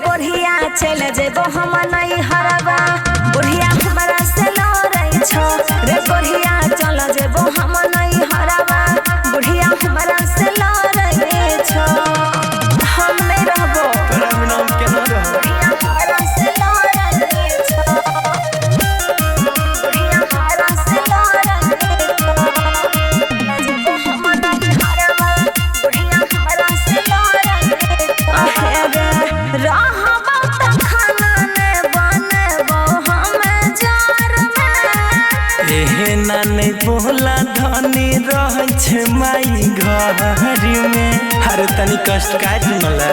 कोढ़िया चल जेबो हम नहीं हरबा बुढ़िया हमरा से लड़ै छो रे कोढ़िया चल जेबो हम नहीं हरबा बुढ़िया हमरा से लड़ै छो हम नहीं रहबो तोरा बिना हम केना रहब बुढ़िया हमरा से लड़ै छो बुढ़िया हमरा से लड़ै छो जेबो हम नहीं हरबा बुढ़िया हमरा से लड़ै छो रहबो त खाना ने बनबो हम जार में एहना नहीं बोला धनी रह छे माई घर में हर तनी कष्ट काट मला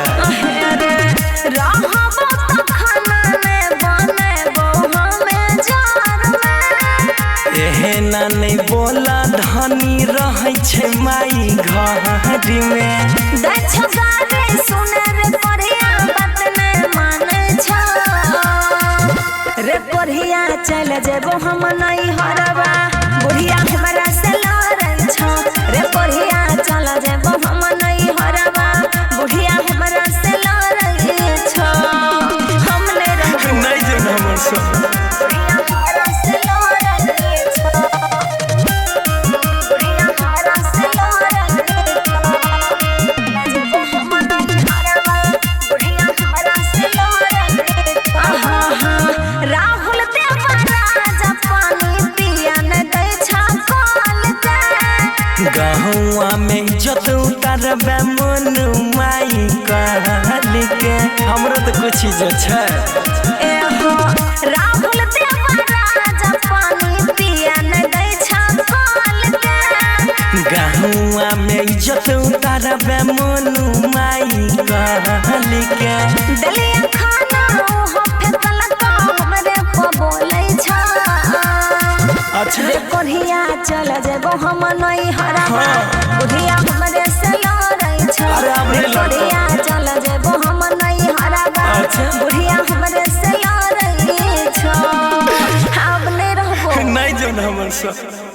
रहबो त खाना ने बनबो हम जार में एहना नहीं बोला धनी रह छे माई घर में दछ गारे सुने रे परिया बात ने माने छ रे परिया चल जेबो हम नहीं हरबा बुढ़िया हमरा से लड़ै छ रे परिया चल जेबो हम नहीं हरबा बुढ़िया हमरा से लड़ै छ हम ने रहबो नहीं जे हमर सब बुढ़िया हमरा से लड़ै छ बुढ़िया हमरा से लड़ै छ जेबो हम नहीं हरबा बुढ़िया हमरा से लड़ै छ राहुल देवा राजा पानी पिया न दै छ कल के गहुआ में इज्जत उतारबे मन माई कहल के हमरो तो कुछ इज्जत छै एहो राहुल देवा राजा पानी पिया न दै छ कल के गहुआ में इज्जत उतारबे मन माई कहल के दलिया खाना ओहो फेकल का हमरे को बोलै छ अच्छा रे कोढ़िया चल जेबो हम नहीं हरबा बुढ़िया हमरे से लड़ै छ अरे हमरे रे कोढ़िया चल जेबो हम नहीं हरबा अच्छा। बुढ़िया हमरे से लड़ै छ अब नहीं रहबो नहीं जो हमर सब